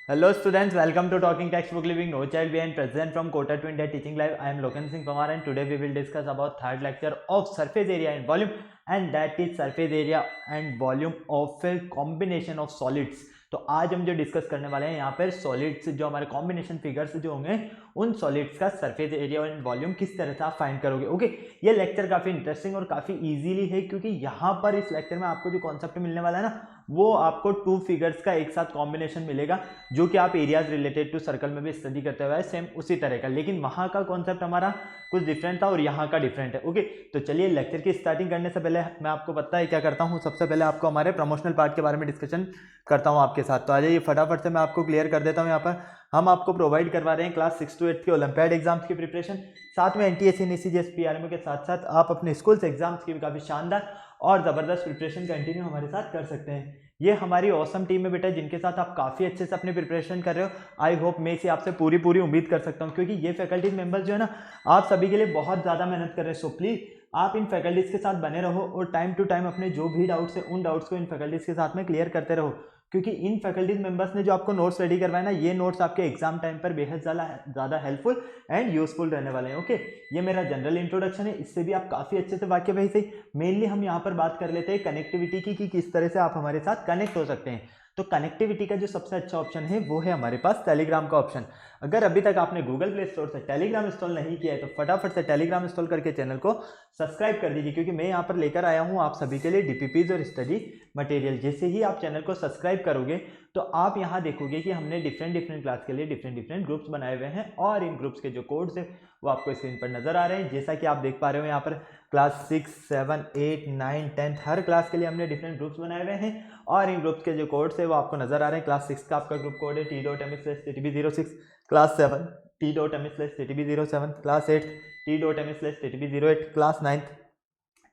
Hello students, welcome to Talking Textbook Living No Child Behind. Present from Kota to India Teaching Live. I am Lokan Singh Pamar and today we will discuss about third lecture of surface area and volume, and that is surface area and volume of a combination of solids. तो आज हम जो discuss करने वाले हैं यहाँ पर solids, जो हमारे कॉम्बिनेशन फिगर्स जो होंगे उन सॉलिड्स का सरफेस एरिया एंड वॉल्यूम किस तरह से आप फाइंड करोगे। ओके, ये लेक्चर काफी इंटरेस्टिंग और काफी इजीली है, क्योंकि यहाँ पर इस लेक्चर में आपको जो कॉन्सेप्ट मिलने वाला है ना, वो आपको टू फिगर्स का एक साथ कॉम्बिनेशन मिलेगा, जो कि आप एरियाज रिलेटेड टू सर्कल में भी स्टडी करते हुए सेम उसी तरह का, लेकिन वहाँ का कॉन्सेप्ट हमारा कुछ डिफरेंट था और यहाँ का डिफरेंट है। ओके, तो चलिए लेक्चर की स्टार्टिंग करने से पहले मैं आपको पता है क्या करता हूँ, सबसे पहले आपको हमारे प्रमोशनल पार्ट के बारे में डिस्कशन करता हूँ आपके साथ। तो आ जाइए फटाफट से मैं आपको क्लियर कर देता हूँ। यहाँ पर हम आपको प्रोवाइड करवा रहे हैं क्लास 6 to 8 के ओलंपियाड एग्जाम्स की प्रिपरेशन, साथ में NTSC NECGS PRMO के साथ साथ आप अपने स्कूल्स एग्जाम्स की भी काफ़ी शानदार और ज़बरदस्त प्रिपरेशन कंटिन्यू हमारे साथ कर सकते हैं। ये हमारी ऑसम टीम है बेटा, जिनके साथ आप काफ़ी अच्छे से अपनी प्रिपरेशन कर रहे हो। आई होप मैं इसे आपसे पूरी उम्मीद कर सकता हूँ, क्योंकि ये फैकल्टीज मेंबर्स जो है ना, आप सभी के लिए बहुत ज़्यादा मेहनत कर रहे हैं। सो प्लीज़ आप इन फैकल्टीज़ के साथ बने रहो और टाइम टू टाइम अपने जो भी डाउट्स है उन डाउट्स को इन फैकल्टीज़ के साथ में क्लियर करते रहो, क्योंकि इन फैकल्टीज मेंबर्स ने जो आपको नोट्स रेडी करवाए ना, ये नोट्स आपके एग्जाम टाइम पर बेहद ज़्यादा हेल्पफुल एंड यूजफुल रहने वाले हैं। ओके, ये मेरा जनरल इंट्रोडक्शन है, इससे भी आप काफ़ी अच्छे से वाकिफ है। सही, मेनली हम यहाँ पर बात कर लेते हैं कनेक्टिविटी की, कि किस तरह से आप हमारे साथ कनेक्ट हो सकते हैं। तो कनेक्टिविटी का जो सबसे अच्छा ऑप्शन है वो है हमारे पास टेलीग्राम का ऑप्शन। अगर अभी तक आपने गूगल प्ले स्टोर से टेलीग्राम इंस्टॉल नहीं किया है तो फटाफट से टेलीग्राम इंस्टॉल करके चैनल को सब्सक्राइब कर दीजिए, क्योंकि मैं यहाँ पर लेकर आया हूँ आप सभी के लिए DPPs और स्टडी मटेरियल। जैसे ही आप चैनल को सब्सक्राइब करोगे तो आप यहाँ देखोगे कि हमने डिफरेंट क्लास के लिए डिफरेंट ग्रुप्स बनाए हुए हैं, और इन ग्रुप्स के जो कोड्स है वो आपको स्क्रीन पर नजर आ रहे हैं। जैसा कि आप देख पा रहे हो यहाँ पर क्लास 6, 7, 8, 9, 10 हर क्लास के लिए हमने डिफरेंट ग्रुप्स बनाए हुए हैं, और इन ग्रुप्स के जो कोड्स है वो आपको नजर आ रहे हैं। क्लास 6 का आपका ग्रुप कोड है t.me/ttb06, class 7 t.me/ttb07, class 8 t.me/ttb08, class 9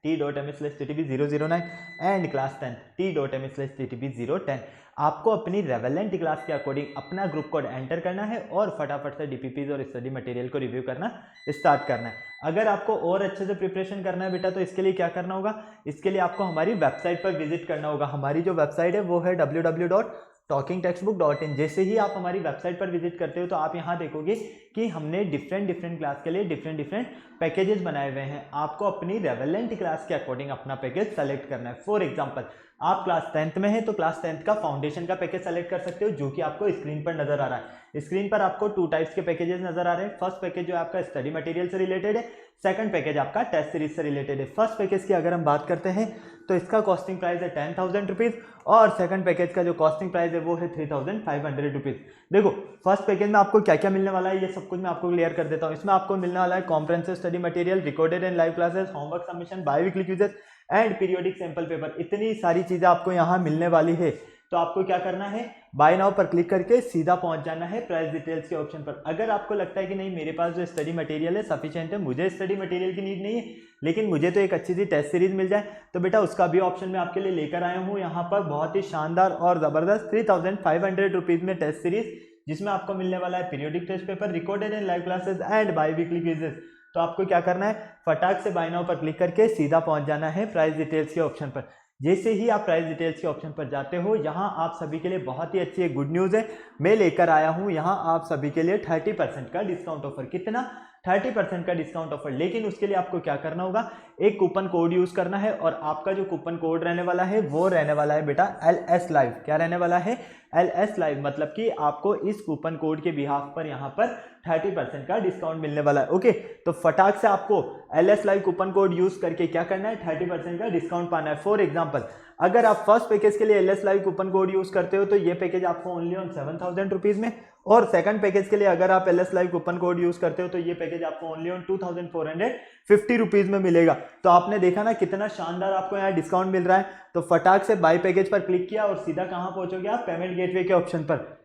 t.me/ttb009 and class 10 t.me/ttb010। आपको अपनी रेवेलेंट क्लास के अकॉर्डिंग अपना ग्रुप कोड एंटर करना है और फटाफट से DPPs और स्टडी मटेरियल को रिव्यू करना स्टार्ट करना है। अगर आपको और अच्छे से प्रिपरेशन करना है बेटा, तो इसके लिए क्या करना होगा, इसके लिए आपको हमारी वेबसाइट पर विजिट करना होगा। हमारी जो वेबसाइट है वो है www.talkingtextbook.in। जैसे ही आप हमारी वेबसाइट पर विजिट करते हो तो आप यहाँ देखोगे कि हमने डिफरेंट क्लास के लिए डिफरेंट पैकेजेस बनाए हुए हैं। आपको अपनी रेवेलेंट क्लास के अकॉर्डिंग अपना पैकेज सेलेक्ट करना है। फॉर एग्जांपल, आप क्लास 10th में है तो क्लास 10th का फाउंडेशन का पैकेज सेलेक्ट कर सकते हो, जो कि आपको स्क्रीन पर नजर आ रहा है। स्क्रीन पर आपको 2 टाइप्स के पैकेजेस नजर आ रहे हैं। फर्स्ट पैकेज जो है आपका स्टडी मटेरियल से रिलेटेड है, सेकंड पैकेज आपका टेस्ट सीरीज से रिलेटेड है। फर्स्ट पैकेज की अगर हम बात करते हैं तो इसका कॉस्टिंग प्राइस है 10,000 रुपीज, और सेकंड पैकेज का जो कॉस्टिंग प्राइस है वो है 3,500 रुपीज। देखो, फर्स्ट पैकेज में आपको क्या क्या मिलने वाला है, ये सब कुछ मैं आपको क्लियर कर देता हूँ। इसमें आपको मिलने वाला है comprehensive study material, recorded and live classes, homework submission, bye-weekly quizzes and periodic sample paper. इतनी सारी चीजें आपको यहाँ मिलने वाली है। तो आपको क्या करना है, बाय नाउ पर क्लिक करके सीधा पहुंच जाना है प्राइस डिटेल्स के ऑप्शन पर। अगर आपको लगता है कि नहीं, मेरे पास जो स्टडी मटेरियल है सफिशिएंट है, मुझे स्टडी मटेरियल की नीड नहीं है, लेकिन मुझे तो एक अच्छी सी टेस्ट सीरीज मिल जाए, तो बेटा उसका भी ऑप्शन मैं आपके लिए लेकर आया हूँ। यहाँ पर बहुत ही शानदार और जबरदस्त 3,500 रुपीज में टेस्ट सीरीज, जिसमें आपको मिलने वाला है periodic test paper, recorded and live classes and biweekly quizzes. तो आपको क्या करना है, फटाक से बाय नाउ पर क्लिक करके सीधा पहुंच जाना है प्राइस डिटेल्स के ऑप्शन पर। जैसे ही आप प्राइस डिटेल्स के ऑप्शन पर जाते हो, यहाँ आप सभी के लिए बहुत ही अच्छी एक गुड न्यूज़ है, मैं लेकर आया हूँ यहाँ आप सभी के लिए 30% का डिस्काउंट ऑफर। कितना? 30% का डिस्काउंट ऑफर। लेकिन उसके लिए आपको क्या करना होगा, एक कूपन कोड यूज करना है, और आपका जो कूपन कोड रहने वाला है वो रहने वाला है बेटा LS लाइव। क्या रहने वाला है? LS live. मतलब कि आपको इस कूपन कोड के बिहाफ पर यहाँ पर 30% का डिस्काउंट मिलने वाला है। ओके, तो फटाक से आपको LS live coupon code use करके क्या करना है, 30% का डिस्काउंट पाना है। फॉर एग्जाम्पल, अगर आप फर्स्ट पैकेज के लिए LS live coupon code use करते हो तो ये पैकेज आपको ओनली ऑन 7,000 रुपीज में, और सेकंड पैकेज के लिए अगर आप LS live coupon code use करते हो तो ये पैकेज आपको ओनली ऑन 2,450 रुपीज में मिलेगा। तो आपने देखा ना कितना शानदार आपको यहाँ डिस्काउंट मिल रहा है। तो फटाक से बाय पैकेज पर क्लिक किया और सीधा कहाँ पहुंचोगे आप, पेमेंट गेटवे के ऑप्शन पर।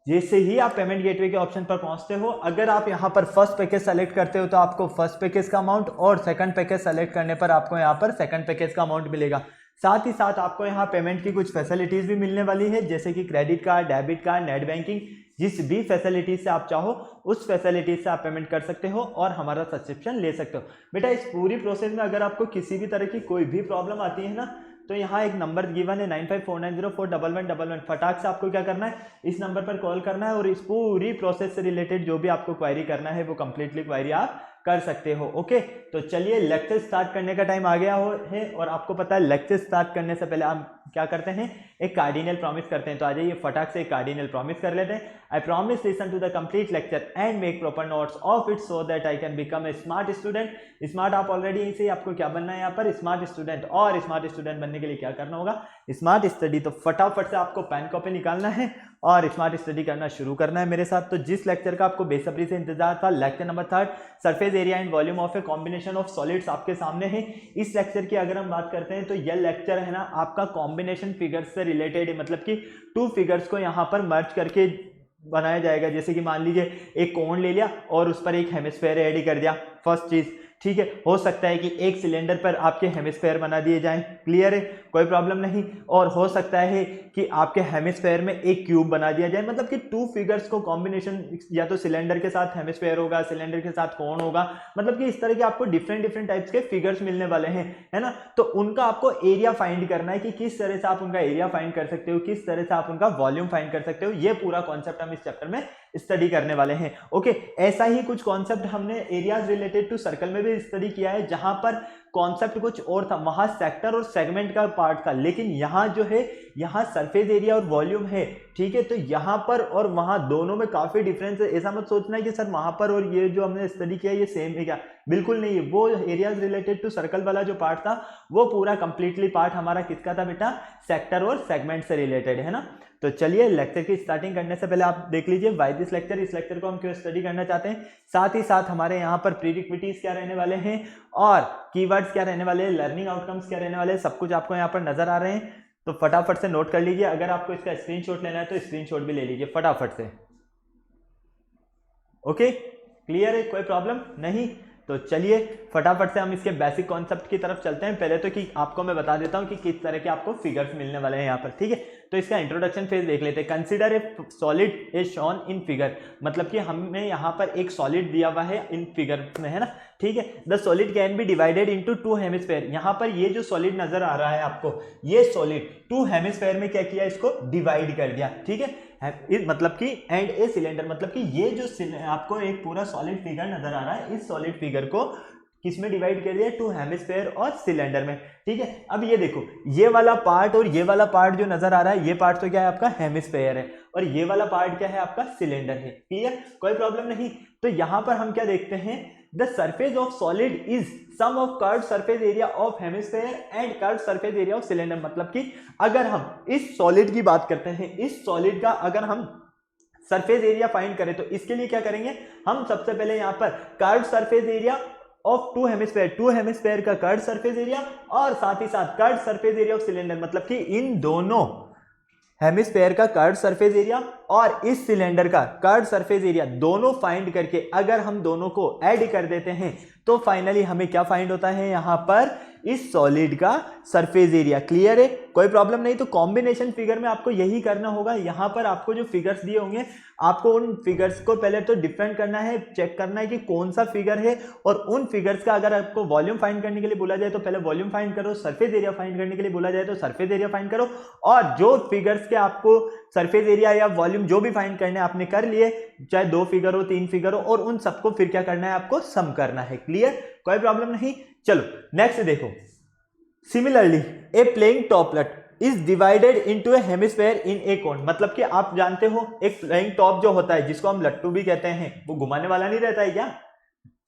जैसे ही आप पेमेंट गेटवे के ऑप्शन पर पहुंचते हो, अगर आप यहां पर फर्स्ट पैकेज सेलेक्ट करते हो तो आपको फर्स्ट पैकेज का अमाउंट, और सेकंड पैकेज सेलेक्ट करने पर आपको यहां पर सेकंड पैकेज का अमाउंट मिलेगा। साथ ही साथ आपको यहाँ पेमेंट की कुछ फैसिलिटीज भी मिलने वाली है, जैसे कि credit card, debit card, net banking. जिस भी फैसिलिटीज से आप चाहो उस फैसिलिटीज से आप पेमेंट कर सकते हो और हमारा सब्सक्रिप्शन ले सकते हो। बेटा इस पूरी प्रोसेस में अगर आपको किसी भी तरह की कोई भी प्रॉब्लम आती है ना, तो यहाँ एक नंबर गिवन है 9549041111। फटाक से आपको क्या करना है, इस नंबर पर कॉल करना है और इस पूरी प्रोसेस से रिलेटेड जो भी आपको क्वायरी करना है वो कंप्लीटली क्वायरी आप कर सकते हो। ओके, तो चलिए लेक्चर स्टार्ट करने का टाइम आ गया है और आपको पता है लेक्चर स्टार्ट करने से पहले आप क्या करते हैं, एक कार्डिनल प्रॉमिस करते हैं। तो आ जाइए फटाक से एक कार्डिनल प्रॉमिस कर लेते हैं। I promise listen to the complete lecture and make proper notes of it so that I can become a smart student. Smart आप ऑलरेडी इसे आपको क्या बनना है यहाँ पर, स्मार्ट स्टूडेंट। और स्मार्ट स्टूडेंट बनने के लिए क्या करना होगा, स्मार्ट स्टडी। तो फटाफट से आपको पेन कॉपी निकालना है और स्मार्ट स्टडी करना शुरू करना है मेरे साथ। तो जिस लेक्चर का आपको बेसब्री से इंतजार था, lecture number 3 surface area and volume of a combination of solids आपके सामने है। इस लेक्चर की अगर हम बात करते हैं तो यह लेक्चर है ना आपका कॉम्बिनेशन फिगर्स से रिलेटेड है, मतलब कि 2 फिगर्स को यहाँ पर मर्ज करके बनाया जाएगा। जैसे कि मान लीजिए एक कोन ले लिया और उस पर एक हेमिस्फेयर ऐड कर दिया, फर्स्ट चीज, ठीक है। हो सकता है कि एक सिलेंडर पर आपके हेमिस्फेयर बना दिए जाएं, क्लियर है, कोई प्रॉब्लम नहीं। और हो सकता है कि आपके हेमिस्फेयर में एक क्यूब बना दिया जाए, मतलब कि 2 फिगर्स को कॉम्बिनेशन, या तो सिलेंडर के साथ हेमिस्फेयर होगा, सिलेंडर के साथ कोन होगा, मतलब कि इस तरह के आपको डिफरेंट टाइप्स के फिगर्स मिलने वाले हैं, है ना। तो उनका आपको एरिया फाइंड करना है कि किस तरह से आप उनका एरिया फाइंड कर सकते हो, किस तरह से आप उनका वॉल्यूम फाइंड कर सकते हो। ये पूरा कॉन्सेप्ट हम इस चैप्टर में स्टडी करने वाले हैं। ओके, ऐसा ही कुछ कॉन्सेप्ट हमने एरियाज रिलेटेड टू सर्कल में भी स्टडी किया है, जहां पर कॉन्सेप्ट कुछ और था, वहां सेक्टर और सेगमेंट का पार्ट था, लेकिन यहाँ जो है यहाँ सरफेस एरिया और वॉल्यूम है, ठीक है। तो यहाँ पर और वहां दोनों में काफी डिफरेंस है। ऐसा मत सोचना है कि सर वहां पर और ये जो हमने स्टडी किया ये सेम है क्या, बिल्कुल नहीं है। वो एरियाज रिलेटेड टू सर्कल वाला जो पार्ट था वो पूरा कंप्लीटली पार्ट हमारा किसका था बेटा, सेक्टर और सेगमेंट से रिलेटेड, है ना। तो चलिए लेक्चर की स्टार्टिंग करने से पहले आप देख लीजिए व्हाई दिस लेक्चर, इस लेक्चर को हम क्यों स्टडी करना चाहते हैं। साथ ही साथ हमारे यहाँ पर प्रीरिक्विटीज क्या रहने वाले हैं और कीवर्ड्स क्या रहने वाले हैं, लर्निंग आउटकम्स क्या रहने वाले हैं, सब कुछ आपको यहाँ पर नजर आ रहे हैं। तो फटाफट से नोट कर लीजिए। अगर आपको इसका स्क्रीनशॉट लेना है तो स्क्रीनशॉट भी ले लीजिए फटाफट से। ओके, क्लियर है, कोई प्रॉब्लम नहीं। तो चलिए फटाफट से हम इसके बेसिक कॉन्सेप्ट की तरफ चलते हैं। पहले तो कि आपको मैं बता देता हूं कि किस तरह के आपको फिगर्स मिलने वाले हैं यहाँ पर, ठीक है। तो इसका इंट्रोडक्शन फेज देख लेते हैं। Consider a solid is shown in figure, मतलब कि हमें यहाँ पर एक सॉलिड दिया हुआ है इन फिगर में, है ना, ठीक है। The solid can be divided into 2 hemisphere. यहाँ पर ये जो सॉलिड नजर आ रहा है आपको, ये सॉलिड 2 हेमिस्फेयर में क्या किया, इसको डिवाइड कर दिया, ठीक है। मतलब कि एंड ए सिलेंडर, मतलब कि ये जो आपको एक पूरा सॉलिड फिगर नजर आ रहा है, इस सॉलिड फिगर को किसमें डिवाइड कर दिया, 2 हेमिस्फेयर और सिलेंडर में, ठीक है। अब ये देखो, ये वाला पार्ट और ये वाला पार्ट जो नजर आ रहा है, ये पार्ट तो क्या है आपका हेमिस्फेयर है और ये वाला पार्ट क्या है आपका सिलेंडर है, क्लियर, कोई प्रॉब्लम नहीं। तो यहां पर हम क्या देखते हैं, the surface of solid is sum of curved surface area of hemisphere and curved surface area of cylinder. मतलब कि अगर हम इस सॉलिड की बात करते हैं, इस सॉलिड का अगर हम सरफेस एरिया फाइंड करें तो इसके लिए क्या करेंगे, हम सबसे पहले यहां पर curved surface area of 2 hemisphere का कर्व्ड सरफेस एरिया और साथ ही साथ curved surface area of cylinder, मतलब कि इन दोनों हेमिस्फेयर का कर्व्ड सरफेस एरिया और इस सिलेंडर का कर्व्ड सरफेस एरिया दोनों फाइंड करके अगर हम दोनों को ऐड कर देते हैं तो फाइनली हमें क्या फाइंड होता है, यहां पर इस सॉलिड का सरफेस एरिया, क्लियर है, कोई प्रॉब्लम नहीं। तो कॉम्बिनेशन फिगर में आपको यही करना होगा। यहां पर आपको जो फिगर्स दिए होंगे, आपको उन फिगर्स को पहले तो डिफरेंट करना है, चेक करना है कि कौन सा फिगर है, और उन फिगर्स का अगर आपको वॉल्यूम फाइंड करने के लिए बोला जाए तो पहले वॉल्यूम फाइंड करो, सरफेस एरिया फाइंड करने के लिए बोला जाए तो सरफेस एरिया फाइंड करो, और जो फिगर्स के आपको सरफेस एरिया या वॉल्यूम जो भी फाइंड करने आपने कर लिए, चाहे 2 फिगर हो 3 फिगर हो, और उन सबको फिर क्या करना है, आपको सम करना है, क्लियर, कोई प्रॉब्लम नहीं। चलो नेक्स्ट देखो, similarly a playing top is divided into a hemisphere in a cone. मतलब कि आप जानते हो एक प्लेइंग टॉप जो होता है, जिसको हम लट्टू भी कहते हैं, वो घुमाने वाला नहीं रहता है क्या,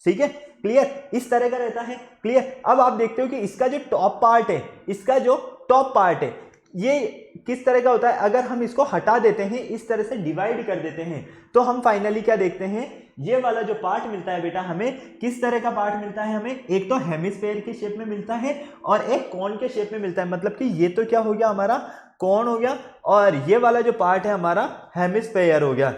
ठीक है, क्लियर, इस तरह का रहता है, क्लियर। अब आप देखते हो कि इसका जो टॉप पार्ट है, इसका जो टॉप पार्ट है, ये किस तरह का होता है, अगर हम इसको हटा देते हैं, इस तरह से डिवाइड कर देते हैं, तो हम फाइनली क्या देखते हैं, ये वाला जो पार्ट मिलता है बेटा, हमें किस तरह का पार्ट मिलता है, हमें एक तो हेमिस्फेयर के शेप में मिलता है और एक कोन के शेप में मिलता है। मतलब कि ये तो क्या हो गया, हमारा कोन हो गया, और ये वाला जो पार्ट है हमारा हेमिस्फेयर हो गया,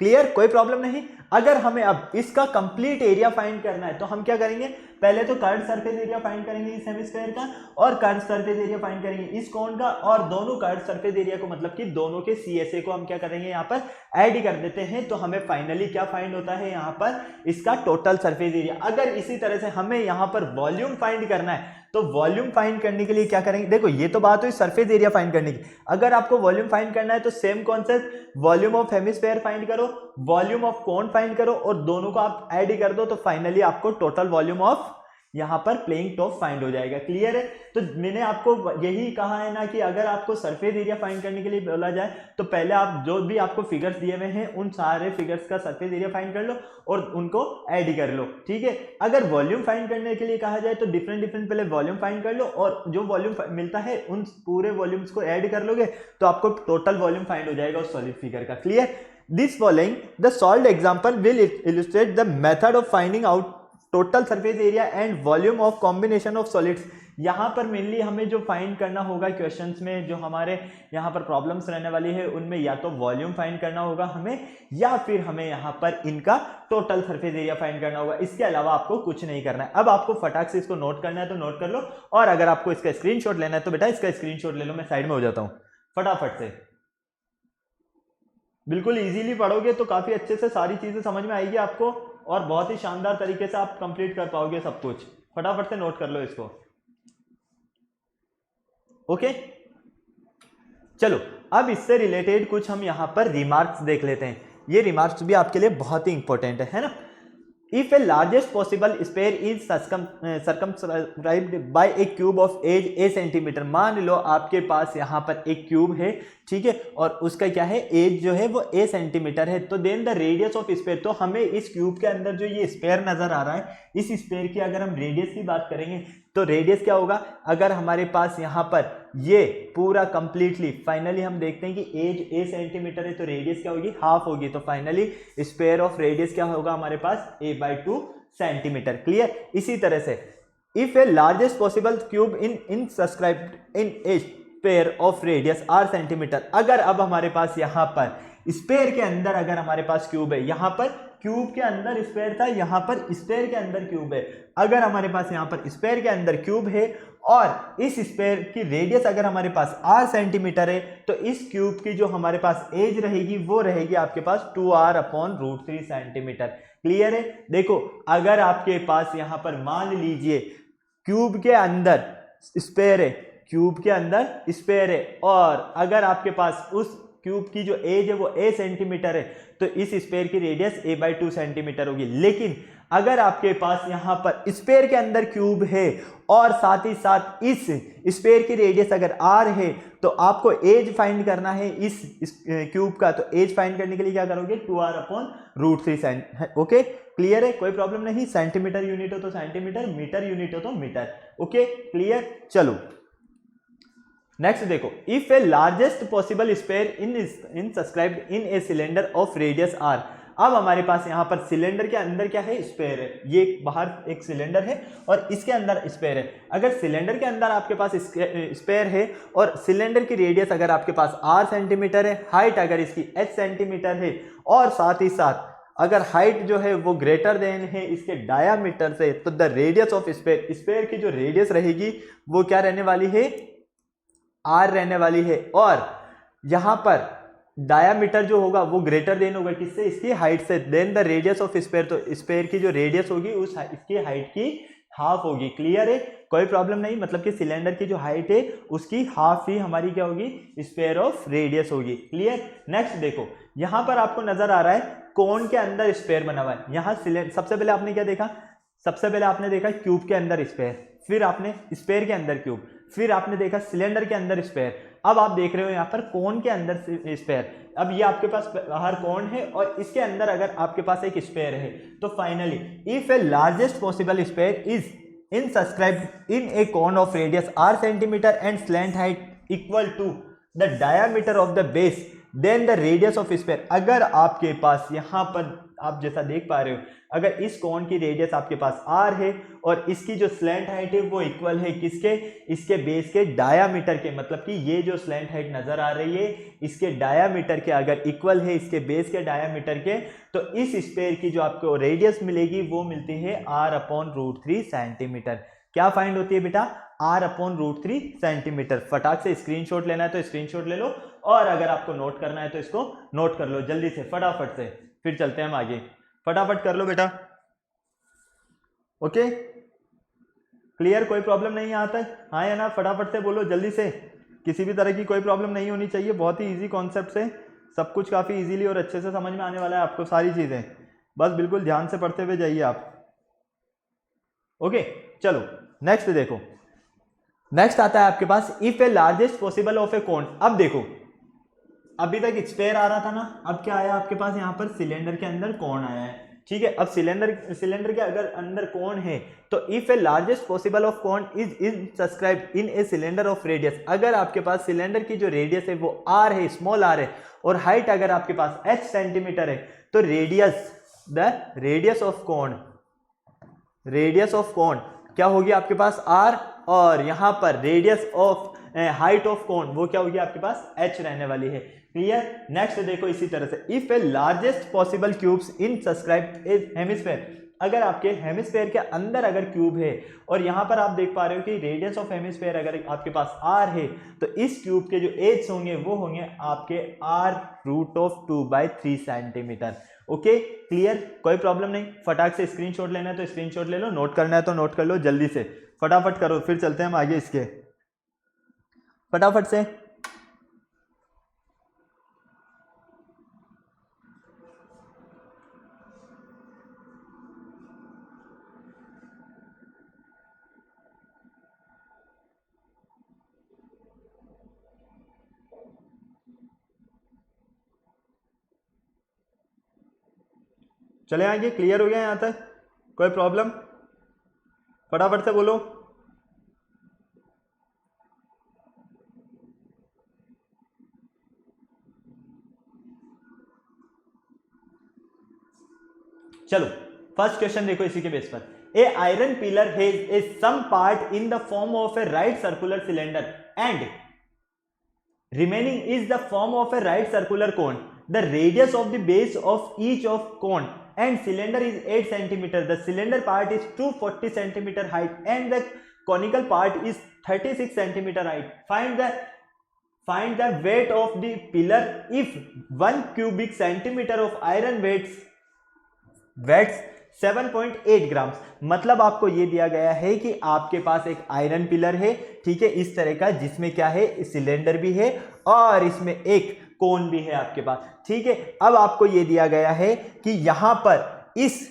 क्लियर, कोई प्रॉब्लम नहीं। अगर हमें अब इसका कंप्लीट एरिया फाइंड करना है तो हम क्या करेंगे, पहले तो कर्व्ड सरफेस एरिया फाइंड करेंगे इस हेमिस्फेयर का, और कर्व्ड सरफेस एरिया फाइंड करेंगे इस कोन का, और दोनों कर्व्ड सरफेस एरिया को, मतलब कि दोनों के सीएसए को हम क्या करेंगे, यहाँ पर ऐड कर देते हैं, तो हमें फाइनली क्या फाइंड होता है, यहाँ पर इसका टोटल सरफेस एरिया। अगर इसी तरह से हमें यहाँ पर वॉल्यूम फाइंड करना है तो वॉल्यूम फाइंड करने के लिए क्या करेंगे, देखो ये तो बात हुई सरफेस एरिया फाइंड करने की। अगर आपको वॉल्यूम फाइंड करना है तो same concept, volume of hemisphere find करो, वॉल्यूम ऑफ कोन फाइंड करो और दोनों को आप ऐड ही कर दो, तो फाइनली आपको टोटल वॉल्यूम ऑफ यहां पर प्लेइंग टॉप फाइंड हो जाएगा। क्लियर है? तो मैंने आपको यही कहा है ना कि अगर आपको सरफेस एरिया फाइंड करने के लिए बोला जाए तो पहले आप जो भी आपको फिगर्स दिए हुए हैं उन सारे फिगर्स का सरफेस एरिया फाइंड कर लो और उनको ऐड कर लो। ठीक है? अगर वॉल्यूम फाइंड करने के लिए कहा जाए तो डिफरेंट पहले वॉल्यूम फाइंड कर लो और जो वॉल्यूम मिलता है उन पूरे वॉल्यूम्स को ऐड कर लोगे तो आपको टोटल वॉल्यूम फाइंड हो जाएगा उस सॉलिड फिगर का। Clear? This following the solved example will illustrate the method of finding out total surface area and volume of combination of solids. यहाँ पर मेनली हमें जो फाइंड करना होगा क्वेश्चंस में, जो हमारे यहाँ पर प्रॉब्लम्स रहने वाली है उनमें या तो वॉल्यूम फाइंड करना होगा हमें या फिर हमें यहाँ पर इनका टोटल सरफेस एरिया फाइंड करना होगा। इसके अलावा आपको कुछ नहीं करना है। अब आपको फटाक से इसको नोट करना है तो नोट कर लो, और अगर आपको इसका स्क्रीनशॉट लेना है तो बेटा इसका स्क्रीनशॉट ले लो। मैं साइड में हो जाता हूँ, फटाफट से बिल्कुल इजीली पढ़ोगे तो काफी अच्छे से सारी चीजें समझ में आएगी आपको और बहुत ही शानदार तरीके से आप कंप्लीट कर पाओगे सब कुछ। फटाफट से नोट कर लो इसको। ओके, चलो अब इससे रिलेटेड कुछ हम यहां पर रिमार्क्स देख लेते हैं। ये रिमार्क्स भी आपके लिए बहुत ही इंपॉर्टेंट है ना। If a largest possible sphere is circumscribed by a cube of age a centimetre, मान लो आपके पास यहाँ पर एक क्यूब है, ठीक है, और उसका क्या है, एज जो है वो a सेंटीमीटर है, तो then the radius of sphere, तो हमें इस क्यूब के अंदर जो ये स्फीयर नजर आ रहा है, इस स्फीयर की अगर हम रेडियस की बात करेंगे तो रेडियस क्या होगा, अगर हमारे पास यहाँ पर ये पूरा कंप्लीटली फाइनली हम देखते हैं कि एज a सेंटीमीटर है तो रेडियस क्या होगी, हाफ होगी, तो फाइनली स्क्वायर ऑफ रेडियस क्या होगा हमारे पास, a/2 सेंटीमीटर। क्लियर? इसी तरह से if a largest possible cube in subscribed in A square of radius r centimetre, अगर अब हमारे पास यहाँ पर स्क्वायर के अंदर अगर हमारे पास क्यूब है, यहाँ पर क्यूब के अंदर स्क्वायर था, यहाँ पर स्क्वायर के अंदर क्यूब है, अगर हमारे पास यहाँ पर स्क्वायर के अंदर क्यूब है और इस स्क्वायर की रेडियस अगर हमारे पास r सेंटीमीटर है, तो इस क्यूब की जो हमारे पास एज रहेगी वो रहेगी आपके पास 2r/√3 सेंटीमीटर। क्लियर है? देखो अगर आपके पास यहाँ पर मान लीजिए क्यूब के अंदर स्क्वायर है, क्यूब के अंदर स्क्वायर है, और अगर आपके पास उस क्यूब की जो एज है वो a सेंटीमीटर है, तो इस स्क्वायर की रेडियस a/2 सेंटीमीटर होगी। लेकिन अगर आपके पास यहाँ पर स्क्वायर के अंदर क्यूब है और साथ ही साथ इस स्क्वायर की रेडियस अगर r है, तो आपको एज फाइंड करना है इस क्यूब का, तो एज फाइंड करने के लिए क्या करोगे, 2r/√3 सेंटीमीटर। ओके, क्लियर है? कोई प्रॉब्लम नहीं। सेंटीमीटर यूनिट हो तो सेंटीमीटर, मीटर यूनिट हो तो मीटर। Okay, clear? चलो नेक्स्ट देखो, if a largest possible square in subscribed in a cylinder of radius r, अब हमारे पास यहाँ पर सिलेंडर के अंदर क्या है, स्क्वायर है, ये बाहर एक सिलेंडर है और इसके अंदर स्क्वायर है। अगर सिलेंडर के अंदर आपके पास स्क्वायर है और सिलेंडर की रेडियस अगर आपके पास r सेंटीमीटर है, हाइट अगर इसकी h सेंटीमीटर है, और साथ ही साथ अगर हाइट जो है वो ग्रेटर देन है इसके डायामीटर से, तो the radius of square, square की जो रेडियस रहेगी वो क्या रहने वाली है, r रहने वाली है, और यहां पर डायामीटर जो होगा वो ग्रेटर देन होगा किससे, इसकी हाइट से, then the radius of square, तो स्क्वायर की जो रेडियस होगी उस इसकी हाइट की हाफ होगी। क्लियर है? कोई प्रॉब्लम नहीं, मतलब कि सिलेंडर की जो हाइट है उसकी हाफ ही हमारी क्या होगी, स्क्वायर ऑफ रेडियस होगी। क्लियर? नेक्स्ट देखो, यहां पर आपको नजर आ रहा है कोन के अंदर स्क्वायर बना हुआ है। यहाँ सबसे पहले आपने क्या देखा, सबसे पहले आपने देखा क्यूब के अंदर स्क्वायर, फिर आपने स्क्वायर के अंदर क्यूब, फिर आपने देखा सिलेंडर के अंदर स्क्वायर, अब आप देख रहे हो यहाँ पर कोन के अंदर स्क्वायर। अब ये आपके पास बाहर कोन है और इसके अंदर अगर आपके पास एक स्क्वायर है, तो finally if a largest possible square is in subscribed in a cone of radius r centimetre and slant height equal to the diameter of the base, then the radius of square. अगर आपके पास यहाँ पर आप जैसा देख पा रहे हो, अगर इस कोन की रेडियस आपके पास r है और इसकी जो स्लैंट हाइट है वो इक्वल है किसके, इसके बेस के डायामीटर के, मतलब कि ये जो स्लैंट हाइट नजर आ रही है इसके डायामीटर के अगर इक्वल है इसके बेस के डायामीटर के, तो इस स्क्वायर की जो आपको रेडियस मिलेगी वो मिलती है r/√3 सेंटीमीटर। क्या फाइंड होती है बेटा, r/√3 सेंटीमीटर। फटाक से स्क्रीनशॉट लेना है तो स्क्रीनशॉट ले लो, और अगर आपको नोट करना है तो इसको नोट कर लो जल्दी से, फटाफट से, फिर चलते हैं हम आगे। फटाफट कर लो बेटा। ओके, क्लियर, कोई प्रॉब्लम नहीं यहाँ तक, हाँ या ना, फटाफट से बोलो जल्दी से, किसी भी तरह की कोई प्रॉब्लम नहीं होनी चाहिए। बहुत ही इजी कॉन्सेप्ट है, सब कुछ काफ़ी इजीली और अच्छे से समझ में आने वाला है आपको सारी चीज़ें, बस बिल्कुल ध्यान से पढ़ते हुए जाइए आप। ओके चलो नेक्स्ट देखो, नेक्स्ट आता है आपके पास if a largest possible of a cone. अब देखो अभी तक स्फेयर आ रहा था ना, अब क्या आया आपके पास यहाँ पर सिलेंडर के अंदर कोन आया है, ठीक है। अब सिलेंडर के अगर अंदर कोन है तो if a largest possible of cone is subscribe in a cylinder of radius, अगर आपके पास सिलेंडर की जो रेडियस है वो आर है, स्मॉल आर है, और हाइट अगर आपके पास h सेंटीमीटर है, तो रेडियस ऑफ कोन क्या होगी आपके पास r, और यहां पर radius of height of cone वो क्या होगी आपके पास h रहने वाली है। क्लियर, नेक्स्ट देखो इसी तरह से if a largest possible cubes in subscribed hemisphere, अगर आपके हेमिस्फीयर के अंदर अगर क्यूब है और यहां पर आप देख पा रहे हो कि रेडियस ऑफ हेमिस्फीयर अगर आपके पास r है, तो इस क्यूब के जो एज होंगे वो होंगे आपके r√2/3 सेंटीमीटर। ओके क्लियर, कोई प्रॉब्लम नहीं, फटाक से स्क्रीनशॉट लेना है तो स्क्रीनशॉट ले लो, नोट करना है तो नोट कर लो, जल्दी से फटाफट करो, फिर चलते हैं हम आगे इसके फटाफट से। चले आगे, क्लियर हो गया यहां तक, कोई प्रॉब्लम, फटाफट से बोलो। चलो फर्स्ट क्वेश्चन देखो इसी के बेस पर, a iron pillar has a some part in the form of a right circular cylinder and remaining is the form of a right circular cone. The radius of the base of each of cone and cylinder is 8 cm. The cylinder part is 240 cm height and the conical part is 36 cm height. Find the weight of the pillar if 1 cubic centimeter of iron weighs 7.8 grams. मतलब आपको ये दिया गया है कि आपके पास एक iron pillar है, ठीक है, इस तरह का, जिसमें क्या है, सिलेंडर भी है और इसमें एक कोन भी है आपके पास, ठीक है। अब आपको ये दिया गया है कि यहां पर इस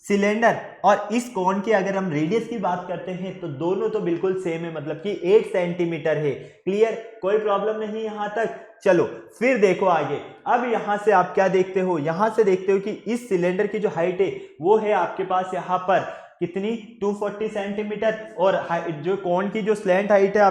सिलेंडर और इस कोन की अगर हम रेडियस की बात करते हैं तो दोनों तो बिल्कुल सेम है, मतलब कि 8 सेंटीमीटर है। क्लियर, कोई प्रॉब्लम नहीं यहां तक। चलो फिर देखो आगे, अब यहां से आप क्या देखते हो, यहां से देखते हो कि इस सिलेंडर की जो हाइट है वो है आपके पास यहां पर कितनी, 240 सेंटीमीटर, और जो कोन की जो स्लैंट हाइट है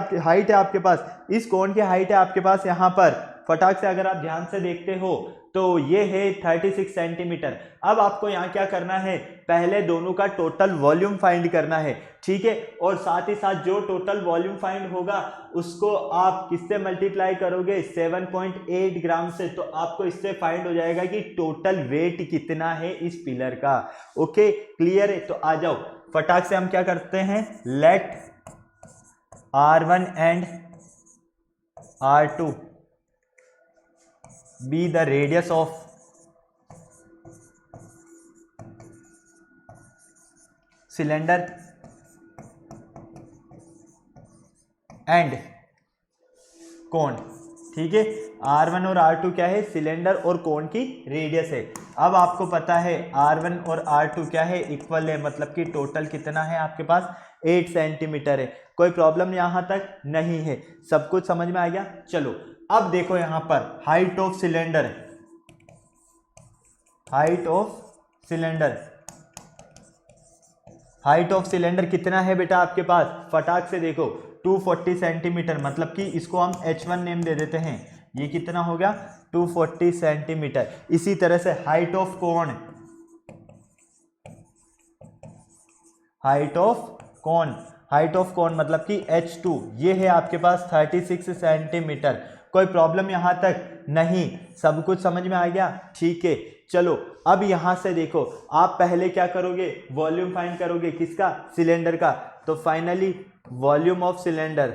आपके पास, इस कोन की हाइट है आपके पास यहां पर, फटाक से अगर आप ध्यान से देखते हो तो ये है 36 सेंटीमीटर। अब आपको यहाँ क्या करना है, पहले दोनों का टोटल वॉल्यूम फाइंड करना है, ठीक है, और साथ ही साथ जो टोटल वॉल्यूम फाइंड होगा उसको आप किससे मल्टीप्लाई करोगे, 7.8 ग्राम से, तो आपको इससे फाइंड हो जाएगा कि टोटल वेट कितना है इस पिलर का। ओके क्लियर है, तो आ जाओ फटाक से हम क्या करते हैं, let R1 and R2 be the radius of cylinder and cone, ठीक है। R1 और R2 क्या है, सिलेंडर और कोन की रेडियस है। अब आपको पता है R1 और R2 क्या है, इक्वल है, मतलब कि टोटल कितना है आपके पास, 8 सेंटीमीटर है। कोई प्रॉब्लम यहां तक नहीं है, सब कुछ समझ में आ गया। चलो अब देखो यहां पर height of cylinder, height of cylinder कितना है बेटा आपके पास, फटाक से देखो, 240 सेंटीमीटर, मतलब कि इसको हम H1 नेम दे देते हैं, ये कितना हो गया, 240 सेंटीमीटर। इसी तरह से हाइट ऑफ कोन मतलब कि H2, ये है आपके पास 36 सेंटीमीटर। कोई प्रॉब्लम यहां तक नहीं, सब कुछ समझ में आ गया, ठीक है। चलो अब यहां से देखो, आप पहले क्या करोगे, वॉल्यूम फाइंड करोगे, किसका, सिलेंडर का। तो फाइनली वॉल्यूम ऑफ सिलेंडर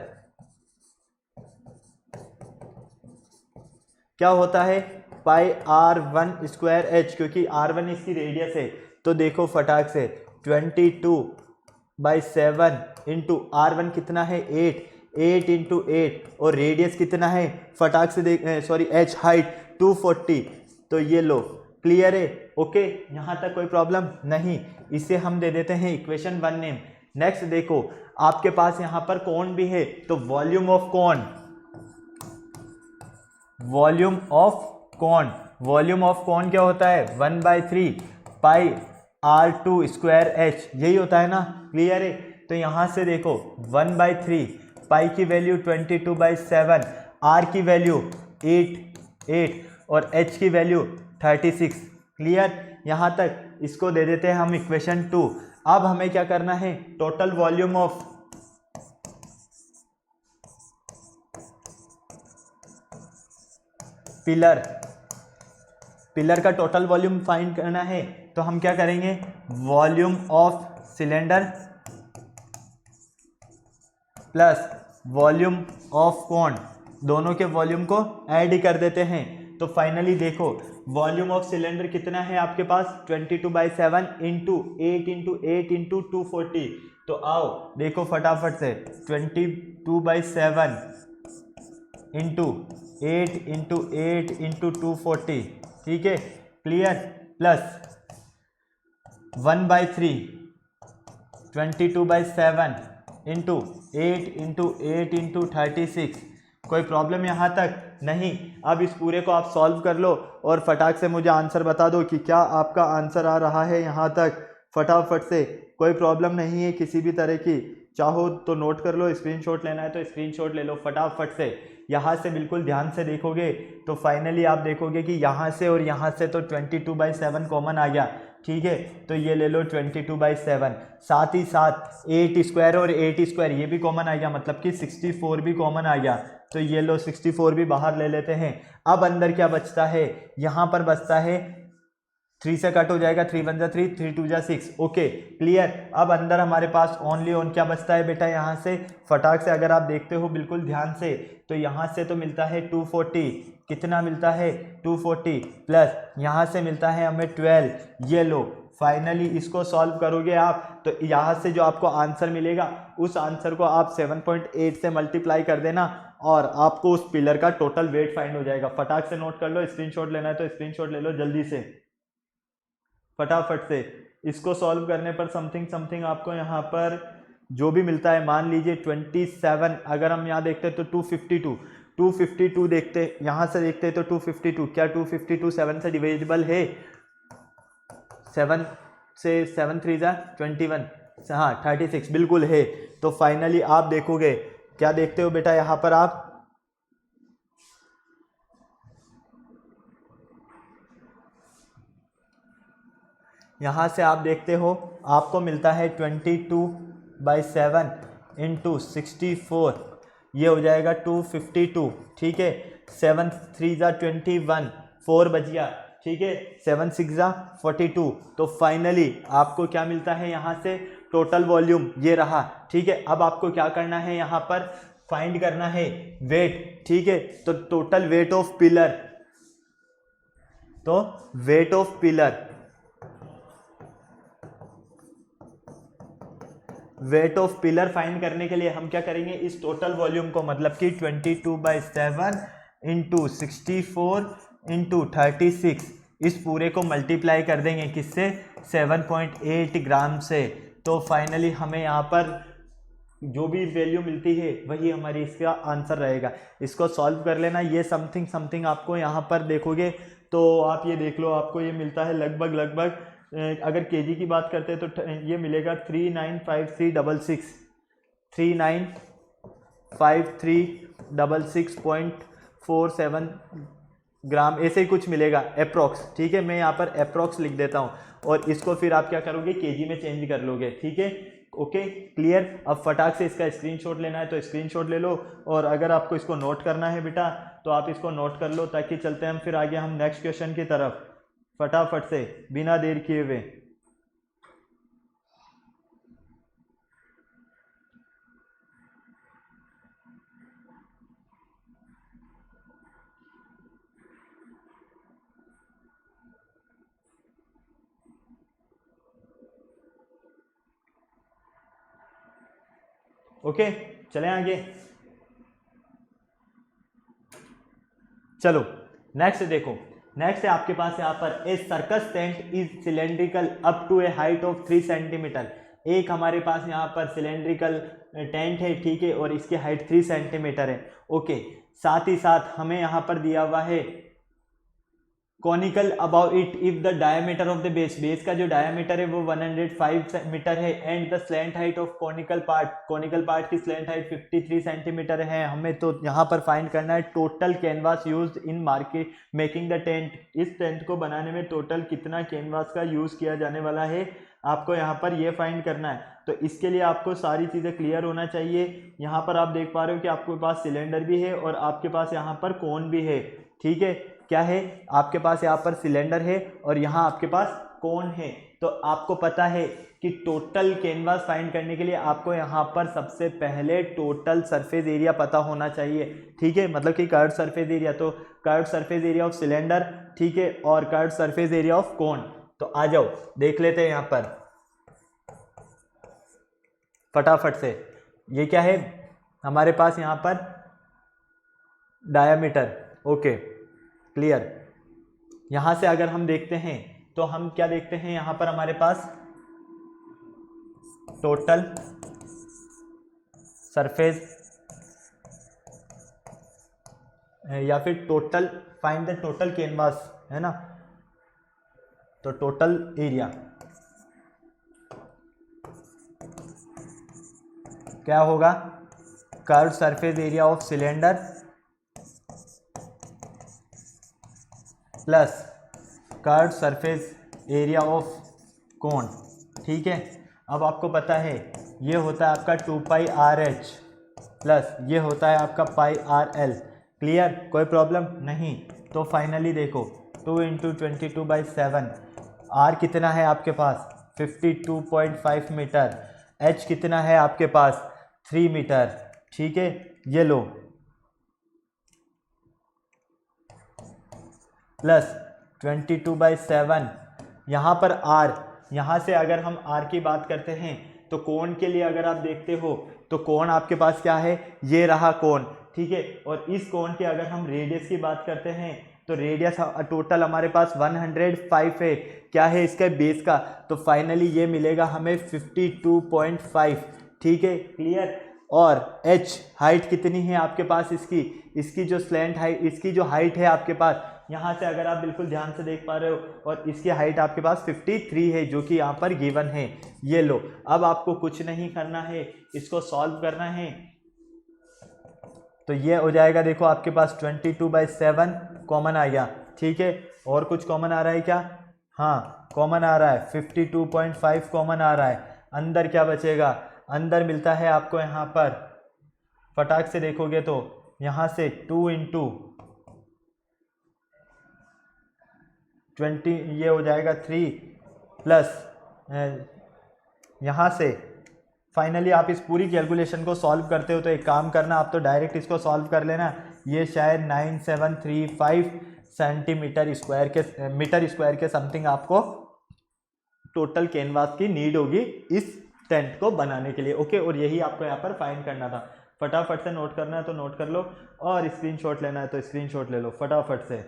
क्या होता है, पाई R1 स्क्वायर H, क्योंकि R1 इसकी रेडियस है। तो देखो फटाक से 22 बाई 7 इंटू R1 कितना है 8, 8 इंटू 8 और रेडियस कितना है फटाक से देख सॉरी एच हाइट 240। तो ये लो क्लियर है। ओके यहाँ तक कोई प्रॉब्लम नहीं। इसे हम दे देते हैं इक्वेशन 1 नेम। नेक्स्ट देखो आपके पास यहाँ पर कौन भी है तो वॉल्यूम ऑफ कौन, वॉल्यूम ऑफ कौन, वॉल्यूम ऑफ कौन क्या होता है 1/3 पाई R2 स्क्वायर एच, यही होता है ना। क्लियर है। तो यहाँ से देखो 1/3 पाई की वैल्यू 22/7, R की वैल्यू 8 और H की वैल्यू 36। क्लियर। यहाँ तक इसको दे देते हैं हम इक्वेशन 2। अब हमें क्या करना है total volume of pillar, pillar का टोटल वॉल्यूम फाइंड करना है। तो हम क्या करेंगे volume of cylinder plus volume of कौन, दोनों के वॉल्यूम को ऐड ही कर देते हैं। तो फाइनली देखो वॉल्यूम ऑफ सिलेंडर कितना है आपके पास 22/7 इंटू 8 इंटू 8 इंटू 240। तो आओ देखो फटाफट से 22/7 इंटू 8 इंटू 8 इंटू 240। ठीक है clear. Plus 1/3 22/7 into 8 into 8 into 36। कोई प्रॉब्लम यहाँ तक नहीं। अब इस पूरे को आप सॉल्व कर लो और फटाक से मुझे आंसर बता दो कि क्या आपका आंसर आ रहा है यहाँ तक फटाफट से। कोई प्रॉब्लम नहीं है किसी भी तरह की, चाहो तो नोट कर लो, स्क्रीनशॉट लेना है तो स्क्रीनशॉट ले लो फटाफट से। यहाँ से बिल्कुल ध्यान से देखोगे तो फाइनली आप देखोगे कि यहाँ से और यहाँ से तो 22/7 कॉमन आ गया। ठीक है तो ये ले लो 22/7, साथ ही साथ 8 स्क्वायर और 8 स्क्वायर ये भी कॉमन आ गया, मतलब कि 64 भी कॉमन आ गया। तो ये लो 64 भी बाहर ले लेते हैं। अब अंदर क्या बचता है, यहाँ पर बचता है 3 से कट हो जाएगा, 3 1 जा 3, 3 2 जा 6। Okay clear. अब अंदर हमारे पास ओनली ऑन क्या बचता है बेटा, यहाँ से फटाक से अगर आप देखते हो बिल्कुल ध्यान से तो यहाँ से तो मिलता है 240, कितना मिलता है 240 प्लस यहाँ से मिलता है हमें 12। ये लो फाइनली इसको सॉल्व करोगे आप तो यहाँ से जो आपको आंसर मिलेगा उस आंसर को आप 7.8 से मल्टीप्लाई कर देना और आपको उस पिलर का टोटल वेट फाइंड हो जाएगा। फटाक से नोट कर लो, स्क्रीनशॉट लेना है तो स्क्रीनशॉट ले लो जल्दी से फटाफट से। इसको सॉल्व करने पर समथिंग समथिंग आपको यहाँ पर जो भी मिलता है, मान लीजिए 27, अगर हम यहाँ देखते हैं तो 252 देखते, यहाँ से देखते हैं तो 252, क्या 252 7 से डिविजिबल है, 7 से 7 3 जा 21, हाँ 36 बिल्कुल है। तो फाइनली आप देखोगे, क्या देखते हो बेटा यहाँ पर आप, यहाँ से आप देखते हो आपको मिलता है 22/7 इंटू 64, ये हो जाएगा 252। ठीक है 7 3 जा 21, 4 बच गया। ठीक है 7 6 जा 42। तो फाइनली आपको क्या मिलता है यहाँ से टोटल वॉल्यूम ये रहा। ठीक है अब आपको क्या करना है यहाँ पर फाइंड करना है वेट। ठीक है तो टोटल वेट ऑफ पिलर, तो weight of pillar, weight of pillar find करने के लिए हम क्या करेंगे इस टोटल वॉल्यूम को, मतलब कि 22/7 इंटू 64 इंटू 36, इस पूरे को मल्टीप्लाई कर देंगे किससे 7.8 ग्राम से। तो फाइनली हमें यहाँ पर जो भी वैल्यू मिलती है वही हमारी इसका आंसर रहेगा। इसको सॉल्व कर लेना। ये समथिंग समथिंग आपको यहाँ पर देखोगे तो आप ये देख लो आपको ये मिलता है लगभग अगर केजी की बात करते हैं तो ये मिलेगा 395366 395366.47 ग्राम, ऐसे ही कुछ मिलेगा अप्रोक्स। ठीक है मैं यहाँ पर अप्रोक्स लिख देता हूँ और इसको फिर आप क्या करोगे केजी में चेंज कर लोगे। ठीक है ओके क्लियर। अब फटाक से इसका स्क्रीनशॉट लेना है तो स्क्रीनशॉट ले लो और अगर आपको इसको नोट करना है बेटा तो आप इसको नोट कर लो, ताकि चलते हैं हम फिर आगे हम नेक्स्ट क्वेश्चन की तरफ फटाफट से बिना देर किए हुए। ओके, चलें आगे। चलो नेक्स्ट देखो, नेक्स्ट है आपके पास यहाँ पर a circus tent is cylindrical up to a height of 3 centimetre. एक हमारे पास यहाँ पर सिलेंड्रिकल टेंट है, ठीक है, और इसकी हाइट 3 सेंटीमीटर है। ओके, साथ ही साथ हमें यहाँ पर दिया हुआ है conical about it if the diameter of the base, base का जो डायमीटर है वो 105 मीटर है, and the slant height of conical part की स्लैंट हाइट 53 सेंटीमीटर है। हमें तो यहाँ पर फाइंड करना है total canvas used in market making the tent. इस टेंट को बनाने में टोटल कितना कैनवास का यूज़ किया जाने वाला है, आपको यहाँ पर ये फाइंड करना है। तो इसके लिए आपको सारी चीज़ें क्लियर होना चाहिए। यहाँ पर आप देख पा रहे हो कि आपके पास सिलेंडर भी है और आपके पास यहाँ पर कोन भी है, ठीक है। क्या है, आपके पास यहाँ पर सिलेंडर है और यहाँ आपके पास कोन है। तो आपको पता है कि टोटल कैनवास फाइंड करने के लिए आपको यहाँ पर सबसे पहले टोटल सरफेस एरिया पता होना चाहिए, ठीक है, मतलब कि कर्व्ड सरफेस एरिया। तो curved surface area of cylinder, ठीक है, और curved surface area of cone. तो आ जाओ देख लेते हैं यहाँ पर फटाफट से। ये क्या है हमारे पास यहाँ पर डायामीटर, ओके क्लियर। यहाँ से अगर हम देखते हैं तो हम क्या देखते हैं, यहाँ पर हमारे पास टोटल सरफेस या फिर total find the total canvas है ना, तो टोटल एरिया क्या होगा, curved surface area of cylinder plus curved surface area of cone, ठीक है। अब आपको पता है ये होता है आपका 2πRH प्लस ये होता है आपका πRL, क्लियर, कोई प्रॉब्लम नहीं। तो फाइनली देखो 2 × 22/7, R कितना है आपके पास 52.5 मीटर, H कितना है आपके पास 3 मीटर, ठीक है। ये लो प्लस 22/7, यहाँ पर R, यहाँ से अगर हम R की बात करते हैं तो कोण के लिए अगर आप देखते हो तो कोण आपके पास क्या है, ये रहा कोण, ठीक है। और इस कोण के अगर हम रेडियस की बात करते हैं तो रेडियस टोटल हमारे पास 105 है, क्या है इसका बेस का, तो फाइनली ये मिलेगा हमें 52.5, ठीक है क्लियर। और H हाइट कितनी है आपके पास इसकी जो स्लैंट हाइट, इसकी जो हाइट है आपके पास, यहाँ से अगर आप बिल्कुल ध्यान से देख पा रहे हो, और इसकी हाइट आपके पास 53 है जो कि यहाँ पर गिवन है। ये लो, अब आपको कुछ नहीं करना है, इसको सॉल्व करना है। तो ये हो जाएगा, देखो आपके पास 22/7 कॉमन आ गया, ठीक है। और कुछ कॉमन आ रहा है क्या, हाँ कॉमन आ रहा है, 52.5 कॉमन आ रहा है। अंदर क्या बचेगा, अंदर मिलता है आपको यहाँ पर, फटाक से देखोगे तो यहाँ से 2 × 20 ये हो जाएगा 3 प्लस यहाँ से फाइनली आप इस पूरी कैलकुलेशन को सॉल्व करते हो तो एक काम करना, आप तो डायरेक्ट इसको सॉल्व कर लेना। ये शायद 9735 सेंटीमीटर स्क्वायर के मीटर स्क्वायर के समथिंग आपको टोटल कैनवास की नीड होगी इस टेंट को बनाने के लिए, ओके। और यही आपको यहाँ पर फाइंड करना था। फटाफट से नोट करना है तो नोट कर लो, और स्क्रीनशॉट लेना है तो स्क्रीनशॉट ले लो फटाफट से।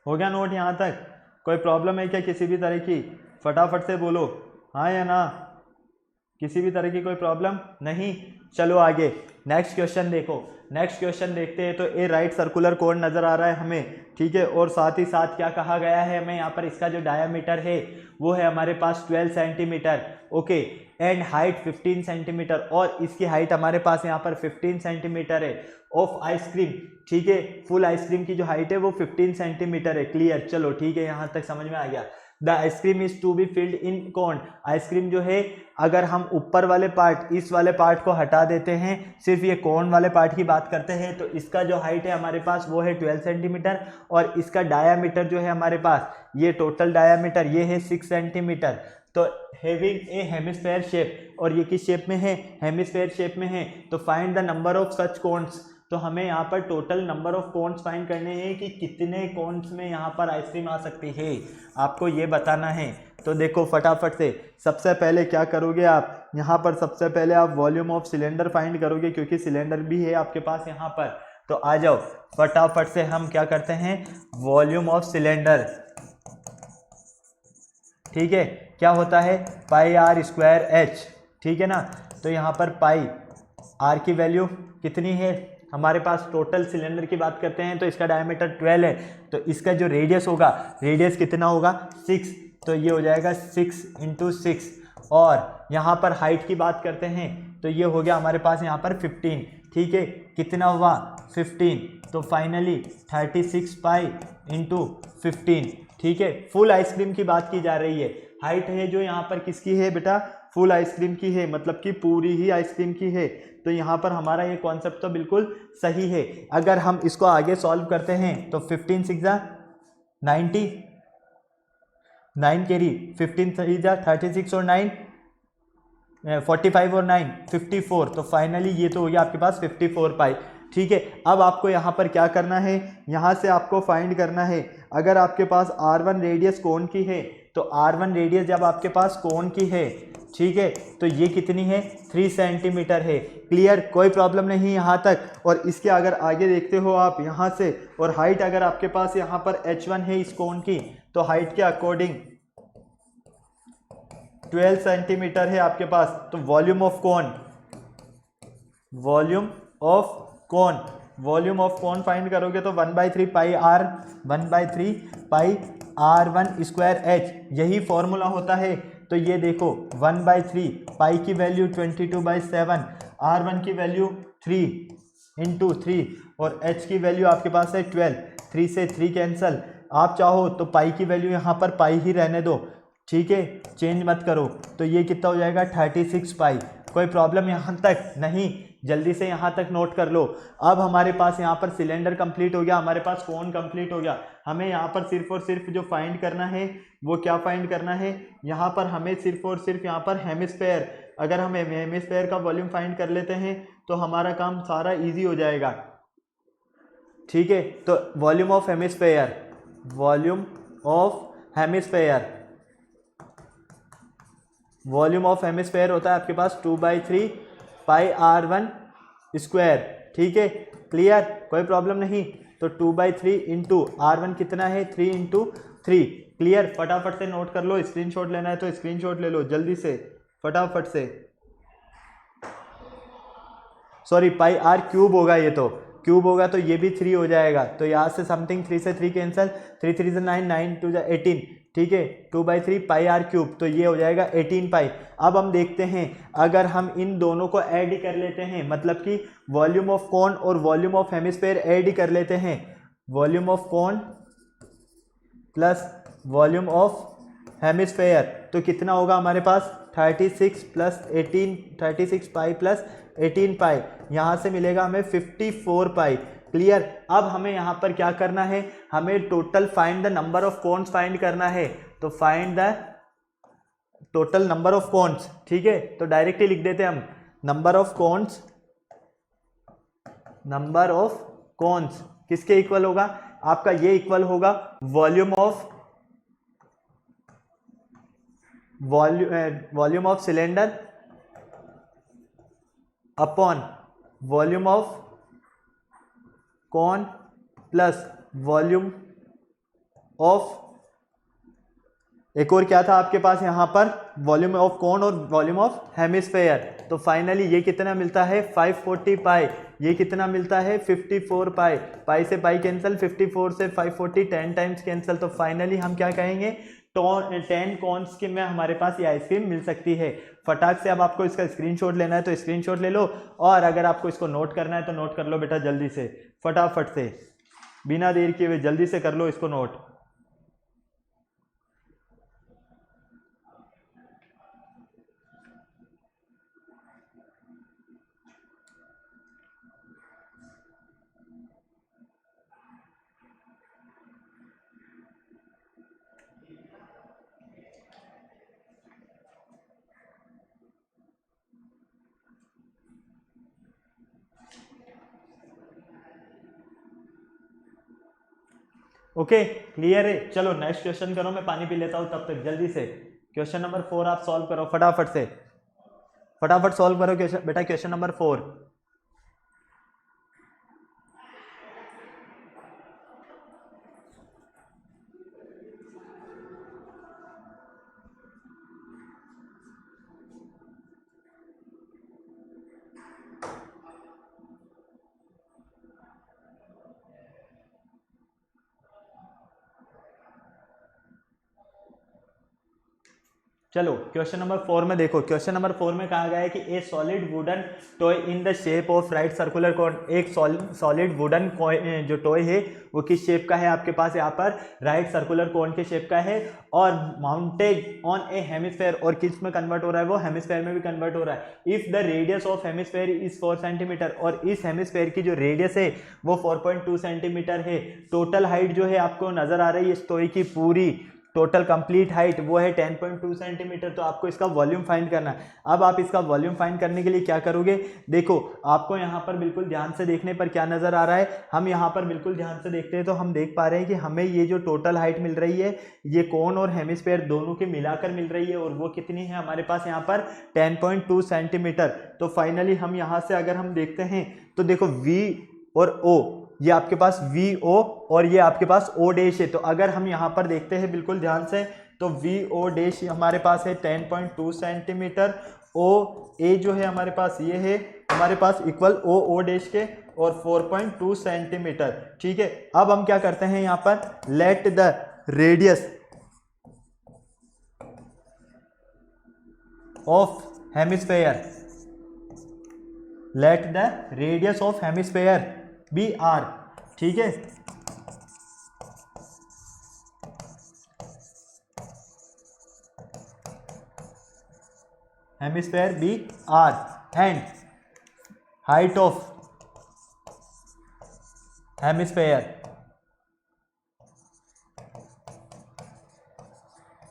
हो गया नोट यहाँ तक, कोई प्रॉब्लम है क्या किसी भी तरह की, फटाफट से बोलो हाँ या ना, किसी भी तरह की कोई प्रॉब्लम नहीं। चलो आगे नेक्स्ट क्वेश्चन देखो, नेक्स्ट क्वेश्चन देखते हैं। तो ए राइट सर्कुलर कोन नज़र आ रहा है हमें, ठीक है, और साथ ही साथ क्या कहा गया है हमें यहाँ पर, इसका जो डायामीटर है वो है हमारे पास 12 centimetre, okay, and height 15 centimetre, और इसकी हाइट हमारे पास यहाँ पर 15 सेंटीमीटर है ऑफ आइसक्रीम, ठीक है। फुल आइसक्रीम की जो हाइट है वो 15 सेंटीमीटर है, क्लियर। चलो ठीक है, यहाँ तक समझ में आ गया। The ice cream is to be filled in cone. Ice cream जो है अगर हम ऊपर वाले पार्ट, इस वाले पार्ट को हटा देते हैं, सिर्फ ये कोन वाले पार्ट की बात करते हैं, तो इसका जो हाइट है हमारे पास वो है 12 सेंटीमीटर और इसका डायामीटर जो है हमारे पास, ये टोटल डायामीटर ये है 6 सेंटीमीटर। तो हैविंग ए हेमिस्फेयर शेप, और ये किस शेप में है, हेमिस्फेयर शेप में है। तो find the number of such cones, तो हमें यहाँ पर total number of cones find करने हैं कि कितने कोन्स में यहाँ पर आइसक्रीम आ सकती है, आपको ये बताना है। तो देखो फटाफट से, सबसे पहले क्या करोगे आप, यहाँ पर सबसे पहले आप वॉल्यूम ऑफ सिलेंडर फाइंड करोगे, क्योंकि सिलेंडर भी है आपके पास यहाँ पर। तो आ जाओ फटाफट से, हम क्या करते हैं, वॉल्यूम ऑफ सिलेंडर, ठीक है, क्या होता है पाई आर स्क्वायर एच, ठीक है ना। तो यहाँ पर पाई आर की वैल्यू कितनी है हमारे पास, टोटल सिलेंडर की बात करते हैं तो इसका डायमीटर 12 है, तो इसका जो रेडियस होगा, रेडियस कितना होगा 6, तो ये हो जाएगा 6 × 6। और यहाँ पर हाइट की बात करते हैं तो ये हो गया हमारे पास यहाँ पर 15, ठीक है, कितना हुआ 15, तो फाइनली 36 पाई × 15, ठीक है। फुल आइसक्रीम की बात की जा रही है, हाइट है जो यहाँ पर किसकी है बेटा, फुल आइसक्रीम की है, मतलब कि पूरी ही आइसक्रीम की है। तो यहाँ पर हमारा ये कॉन्सेप्ट तो बिल्कुल सही है। अगर हम इसको आगे सॉल्व करते हैं तो 15 6 90, 9 कैरी, 15 3 36 और 9 45 और 9 54, तो फाइनली ये तो हो गया आपके पास 54 पाई, ठीक है। अब आपको यहाँ पर क्या करना है, यहाँ से आपको फाइंड करना है, अगर आपके पास R1 रेडियस कोन की है, तो R1 रेडियस जब आपके पास कोन की है, ठीक है, तो ये कितनी है 3 सेंटीमीटर है। क्लियर, कोई प्रॉब्लम नहीं यहाँ तक। और इसके अगर आगे देखते हो आप यहाँ से, और हाइट अगर आपके पास यहाँ पर H1 है इस कोन की, तो हाइट के अकॉर्डिंग 12 सेंटीमीटर है आपके पास। तो volume of cone, volume of cone, volume of cone find करोगे तो 1/3 pi R, 1/3 pi R1 square H, यही फॉर्मूला होता है। तो ये देखो 1/3 पाई की वैल्यू 22/7, R1 की वैल्यू 3 × 3 और H की वैल्यू आपके पास है 12, 3 से 3 कैंसल। आप चाहो तो पाई की वैल्यू यहाँ पर पाई ही रहने दो, ठीक है, चेंज मत करो। तो ये कितना हो जाएगा 36 पाई। कोई प्रॉब्लम यहाँ तक नहीं, जल्दी से यहाँ तक नोट कर लो। अब हमारे पास यहाँ पर सिलेंडर कंप्लीट हो गया, हमारे पास कोन कंप्लीट हो गया। हमें यहाँ पर सिर्फ और सिर्फ जो फाइंड करना है वो क्या फाइंड करना है, यहाँ पर हमें सिर्फ और सिर्फ यहाँ पर हेमिस्फेयर, अगर हम हेमिस्फेयर का वॉल्यूम फाइंड कर लेते हैं तो हमारा काम सारा ईजी हो जाएगा, ठीक है। तो volume of hemisphere, volume of hemisphere, volume of hemisphere होता है आपके पास 2/3 पाई R1 स्क्वायर, ठीक है। क्लियर, कोई प्रॉब्लम नहीं। तो 2/3 × R1 कितना है 3 × 3। क्लियर, फटाफट से नोट कर लो, स्क्रीनशॉट लेना है तो स्क्रीनशॉट ले लो जल्दी से फटाफट से। सॉरी पाई आर क्यूब होगा, ये तो क्यूब होगा तो ये भी 3 हो जाएगा। तो यहाँ से समथिंग 3 से 3 कैंसल, 3 3 से 9, 9 2 18, ठीक है, 2/3 पाई आर क्यूब, तो ये हो जाएगा 18 पाई। अब हम देखते हैं अगर हम इन दोनों को ऐड कर लेते हैं, मतलब कि वॉल्यूम ऑफ कोन और वॉल्यूम ऑफ हेमिस्फेयर ऐड कर लेते हैं, volume of cone plus volume of hemisphere, तो कितना होगा हमारे पास 36 + 18, 36 पाई प्लस 18 पाई, यहाँ से मिलेगा हमें 54 पाई। क्लियर, अब हमें यहाँ पर क्या करना है, हमें total find the number of cones find करना है। तो find the total number of cones, ठीक है, तो डायरेक्टली लिख देते हैं हम number of cones, number of cones किसके इक्वल होगा, आपका ये इक्वल होगा volume of cylinder upon volume of cone plus volume of, एक और क्या था आपके पास यहाँ पर, वॉल्यूम ऑफ कोन और वॉल्यूम ऑफ हेमिस्फेयर। तो फाइनली ये कितना मिलता है 540 पाई, ये कितना मिलता है 54 पाई, पाई से पाई कैंसिल, 54 से 540 10 टाइम्स कैंसिल। तो फाइनली हम क्या कहेंगे 10 कॉन्स के में हमारे पास ये आइसक्रीम मिल सकती है। फटाक से अब आपको इसका स्क्रीनशॉट लेना है तो स्क्रीनशॉट ले लो, और अगर आपको इसको नोट करना है तो नोट कर लो बेटा जल्दी से, फटाफट से, बिना देर किए हुए जल्दी से कर लो इसको नोट। ओके क्लियर है। चलो नेक्स्ट क्वेश्चन करो, मैं पानी पी लेता हूँ तब तक जल्दी से। क्वेश्चन नंबर 4 आप सॉल्व करो फटाफट से, फटाफट सॉल्व करो क्वेश्चन बेटा, क्वेश्चन नंबर 4। चलो क्वेश्चन नंबर 4 में देखो, क्वेश्चन नंबर 4 में कहा गया है कि ए solid wooden toy in the shape of right circular cone. एक सॉलिड वुडन जो टॉय है वो किस शेप का है आपके पास यहाँ पर, राइट सर्कुलर कोन के शेप का है, और माउंटेड ऑन ए हेमिस्फेयर, और किस में कन्वर्ट हो रहा है वो, हेमिस्फेयर में भी कन्वर्ट हो रहा है। If the radius of hemisphere is 4 centimetre, और इस हेमिस्फेयर की जो रेडियस है वो 4.2 सेंटीमीटर है। टोटल हाइट जो है आपको नजर आ रही है इस टॉय की पूरी, टोटल कंप्लीट हाइट वो है 10.2 सेंटीमीटर। तो आपको इसका वॉल्यूम फाइंड करना है। अब आप इसका वॉल्यूम फाइंड करने के लिए क्या करोगे, देखो आपको यहाँ पर बिल्कुल ध्यान से देखने पर क्या नजर आ रहा है, हम यहाँ पर बिल्कुल ध्यान से देखते हैं तो हम देख पा रहे हैं कि हमें ये जो टोटल हाइट मिल रही है ये कोन और हेमिस्फेयर दोनों के मिलाकर मिल रही है, और वो कितनी है हमारे पास यहाँ पर 10.2 सेंटीमीटर। तो फाइनली हम यहाँ से अगर हम देखते हैं तो देखो V और O, ये आपके पास VO और ये आपके पास O डैश है। तो अगर हम यहाँ पर देखते हैं बिल्कुल ध्यान से तो VO डैश हमारे पास है 10.2 सेंटीमीटर, OA जो है हमारे पास ये है हमारे पास इक्वल OO डैश के और 4.2 सेंटीमीटर। ठीक है, अब हम क्या करते हैं यहाँ पर, let the radius of hemisphere, let the radius of hemisphere be R। ठीक है, hemisphere be R and height of hemisphere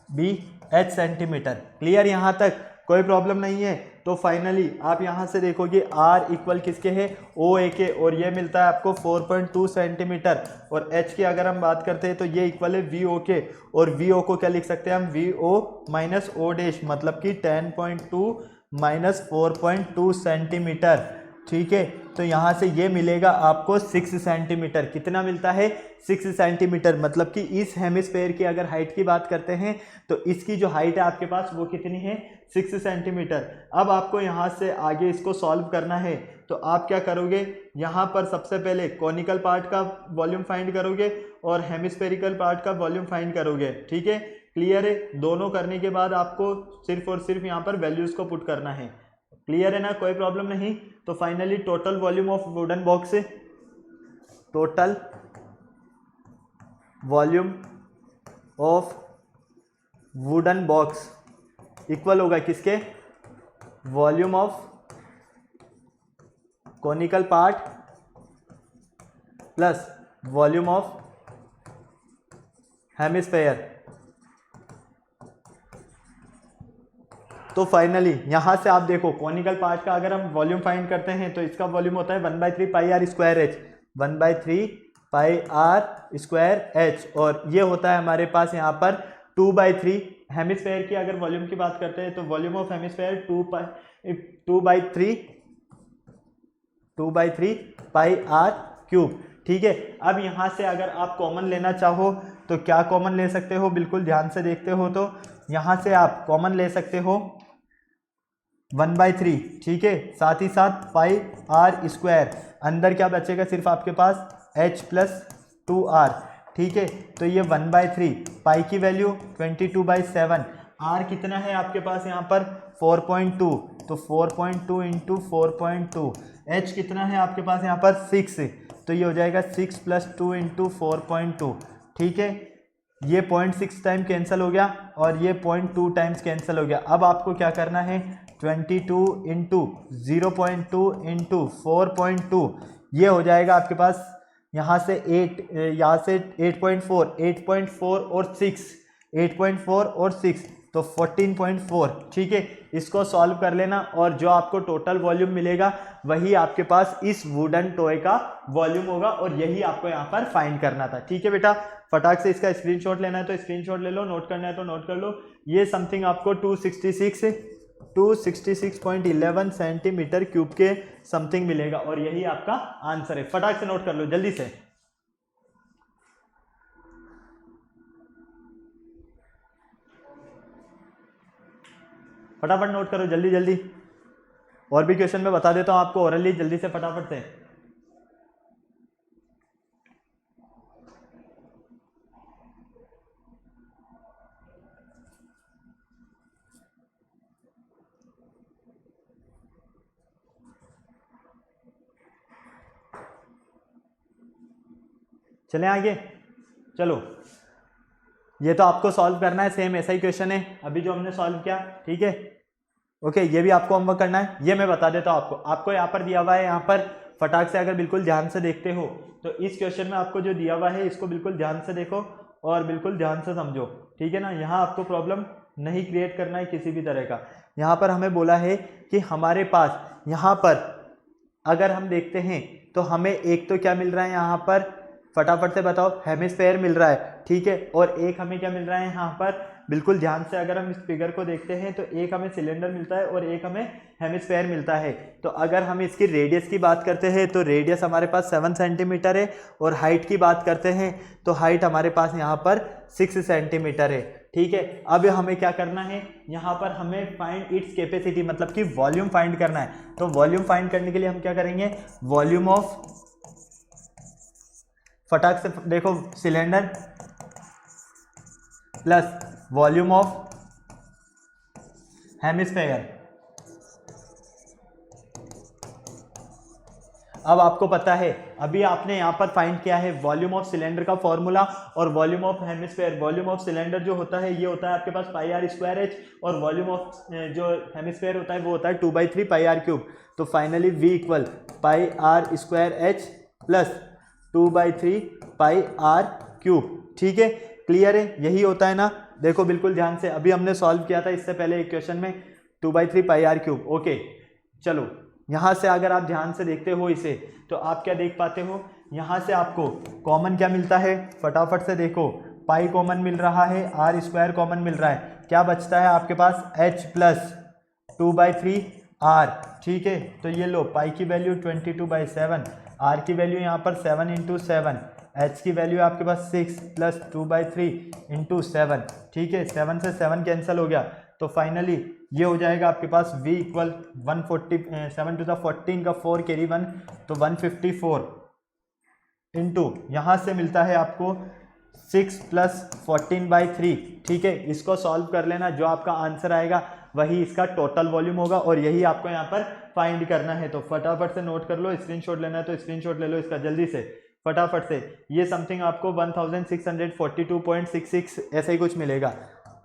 be H centimetre. Clear, यहां तक कोई प्रॉब्लम नहीं है। तो फाइनली आप यहां से देखोगे R इक्वल किसके है, OA के, और ये मिलता है आपको 4.2 सेंटीमीटर, और H की अगर हम बात करते हैं तो ये इक्वल है VO के, और VO को क्या लिख सकते हैं हम, VO माइनस O डैश, मतलब कि 10.2 माइनस 4.2 सेंटीमीटर। ठीक है, तो यहाँ से ये मिलेगा आपको 6 सेंटीमीटर। कितना मिलता है, 6 सेंटीमीटर, मतलब कि इस हेमिस्फेयर की अगर हाइट की बात करते हैं तो इसकी जो हाइट है आपके पास वो कितनी है, 6 सेंटीमीटर। अब आपको यहाँ से आगे इसको सॉल्व करना है, तो आप क्या करोगे, यहाँ पर सबसे पहले कॉनिकल पार्ट का वॉल्यूम फाइंड करोगे और हेमिस्फेरिकल पार्ट का वॉल्यूम फाइंड करोगे। ठीक है, क्लियर है। दोनों करने के बाद आपको सिर्फ और सिर्फ यहाँ पर वैल्यूज को पुट करना है। क्लियर है ना, कोई प्रॉब्लम नहीं। तो finally total volume of wooden box, total volume of wooden box equal होगा किसके, volume of conical part plus volume of hemisphere. तो फाइनली यहां से आप देखो कॉनिकल पार्ट का अगर हम वॉल्यूम फाइंड करते हैं तो इसका वॉल्यूम होता है 1/3 pi are square H, 1/3 pi are square H, और ये होता है हमारे पास यहाँ पर 2/3। हेमिस्फेयर की अगर वॉल्यूम की बात करते हैं तो volume of hemisphere 2/3 pi r cube. ठीक है, अब यहाँ से अगर आप कॉमन लेना चाहो तो क्या कॉमन ले सकते हो, बिल्कुल ध्यान से देखते हो तो यहाँ से आप कॉमन ले सकते हो 1/3। ठीक है, साथ ही साथ पाई आर स्क्वायर, अंदर क्या बचेगा, सिर्फ आपके पास h प्लस 2r। ठीक है, तो ये 1/3, पाई की वैल्यू 22/7, r कितना है आपके पास यहाँ पर 4.2, तो 4.2 इंटू 4.2, h कितना है आपके पास यहाँ पर 6, तो ये हो जाएगा 6 प्लस 2 इंटू 4.2। ठीक है, ये 0.6 टाइम कैंसिल हो गया और ये 0.2 टाइम्स कैंसिल हो गया। अब आपको क्या करना है, 22 इंटू 0.2 इंटू 4.2, ये हो जाएगा आपके पास यहाँ से 8, यहाँ से 8.4 और 6, 8.4 और 6, तो 14.4, ठीक है। इसको सॉल्व कर लेना और जो आपको टोटल वॉल्यूम मिलेगा वही आपके पास इस वुडन टॉय का वॉल्यूम होगा और यही आपको यहाँ पर फाइंड करना था, ठीक है बेटा। फटाक से इसका स्क्रीनशॉट लेना है तो स्क्रीनशॉट ले लो, नोट करना है तो नोट कर लो। ये समथिंग आपको 266.11 सेंटीमीटर क्यूब के समथिंग मिलेगा और यही आपका आंसर है। फटाक से नोट कर लो जल्दी से। फटाफट नोट करो जल्दी जल्दी। और भी क्वेश्चन मैं बता देता हूं आपको ओरली, जल्दी से फटाफट से। चलें आगे, चलो। ये तो आपको सॉल्व करना है, सेम ऐसा ही क्वेश्चन है अभी जो हमने सॉल्व किया, ठीक है। ओके, ये भी आपको होमवर्क करना है। ये मैं बता देता हूँ आपको यहाँ पर दिया हुआ है, यहाँ पर फटाक से अगर बिल्कुल ध्यान से देखते हो तो इस क्वेश्चन में आपको जो दिया हुआ है इसको बिल्कुल ध्यान से देखो और बिल्कुल ध्यान से समझो, ठीक है ना। यहाँ आपको प्रॉब्लम नहीं क्रिएट करना है किसी भी तरह का। यहाँ पर हमें बोला है कि हमारे पास यहाँ पर अगर हम देखते हैं तो हमें एक तो क्या मिल रहा है यहाँ पर, फटाफट से बताओ, हेमिस्फेयर मिल रहा है, ठीक है। और एक हमें क्या मिल रहा है यहाँ पर, बिल्कुल ध्यान से अगर हम इस फिगर को देखते हैं तो एक हमें सिलेंडर मिलता है और एक हमें हेमिस्फेयर मिलता है। तो अगर हम इसकी रेडियस की बात करते हैं तो रेडियस हमारे पास 7 सेंटीमीटर है और हाइट की बात करते हैं तो हाइट हमारे पास यहाँ पर 6 सेंटीमीटर है, ठीक है। अब हमें क्या करना है, यहाँ पर हमें फाइंड इट्स कैपेसिटी, मतलब कि वॉल्यूम फाइंड करना है। तो वॉल्यूम फाइंड करने के लिए हम क्या करेंगे, वॉल्यूम ऑफ, फटाक से देखो, cylinder plus volume of hemisphere. अब आपको पता है, अभी आपने यहाँ पर फाइंड किया है वॉल्यूम ऑफ सिलेंडर का फॉर्मूला और volume of hemisphere. Volume of cylinder जो होता है ये होता है आपके पास पाई आर स्क्वायर एच और वॉल्यूम ऑफ जो हेमिस्फेयर होता है वो होता है 2/3 पाई आर क्यूब। तो finally V equal pi are square h plus 2/3 pi r cube, ठीक है। क्लियर है, यही होता है ना। देखो बिल्कुल ध्यान से, अभी हमने सॉल्व किया था इससे पहले एक क्वेश्चन में 2/3 पाई आर क्यूब। ओके चलो, यहाँ से अगर आप ध्यान से देखते हो इसे तो आप क्या देख पाते हो, यहाँ से आपको कॉमन क्या मिलता है, फटाफट से देखो, पाई कॉमन मिल रहा है, आर स्क्वायर कॉमन मिल रहा है, क्या बचता है आपके पास, h प्लस 2/3 आर, ठीक है। तो ये लो, पाई की वैल्यू 22/7, आर की वैल्यू यहाँ पर 7 × 7, h की वैल्यू आपके पास 6 प्लस 2/3 × 7, ठीक है। 7 से 7 कैंसिल हो गया तो फाइनली ये हो जाएगा आपके पास V इक्वल 140, 7 to the 14 का 4 कैरी 1 तो 154 इंटू यहाँ से मिलता है आपको 6 प्लस 14/3, ठीक है। इसको सॉल्व कर लेना, जो आपका आंसर आएगा वही इसका टोटल वॉल्यूम होगा और यही आपको यहाँ पर फाइंड करना है। तो फटाफट से नोट कर लो, स्क्रीनशॉट लेना है तो स्क्रीनशॉट ले लो इसका जल्दी से, फटाफट से। ये समथिंग आपको 1642.66 ऐसा ही कुछ मिलेगा,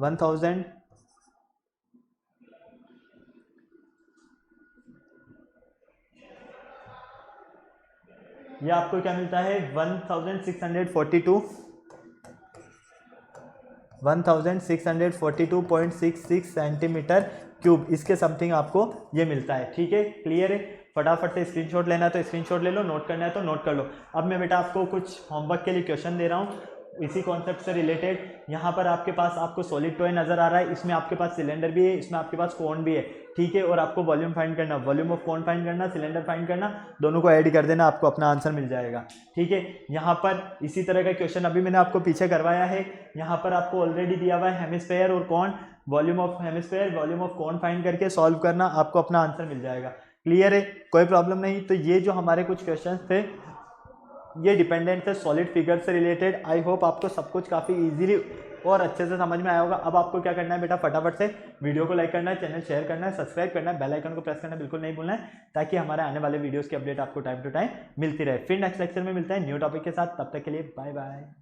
1000, ये आपको क्या मिलता है 1642.66 सेंटीमीटर क्यूब, इसके समथिंग आपको ये मिलता है, ठीक है। क्लियर है, फटाफट से स्क्रीनशॉट लेना है तो स्क्रीनशॉट ले लो, नोट करना है तो नोट कर लो। अब मैं बेटा आपको कुछ होमवर्क के लिए क्वेश्चन दे रहा हूँ इसी कॉन्सेप्ट से रिलेटेड। यहाँ पर आपके पास आपको सॉलिड टॉय नजर आ रहा है, इसमें आपके पास सिलेंडर भी है, इसमें आपके पास कोन भी है, ठीक है। और आपको वॉल्यूम फाइंड करना, वॉल्यूम ऑफ कोन फाइंड करना, सिलेंडर फाइंड करना, दोनों को ऐड कर देना, आपको अपना आंसर मिल जाएगा, ठीक है। यहाँ पर इसी तरह का क्वेश्चन अभी मैंने आपको पीछे करवाया है, यहाँ पर आपको ऑलरेडी दिया हुआ है हेमिस्फेयर और cone, volume of hemisphere, volume of cone find करके सॉल्व करना, आपको अपना आंसर मिल जाएगा। क्लियर है, कोई प्रॉब्लम नहीं। तो ये जो हमारे कुछ क्वेश्चन थे ये डिपेंडेंट है सॉलिड फिगर से रिलेटेड। आई होप आपको सब कुछ काफ़ी इजीली और अच्छे से समझ में आया होगा। अब आपको क्या करना है बेटा, फटाफट से वीडियो को लाइक करना है, चैनल शेयर करना है, सब्सक्राइब करना है, बेल आइकन को प्रेस करना बिल्कुल नहीं भूलना है, ताकि हमारे आने वाले वीडियोस की अपडेट आपको टाइम टू टाइम मिलती रहे। फिर नेक्स्ट लेक्चर में मिलते हैं न्यू टॉपिक के साथ, तब तक के लिए बाय बाय।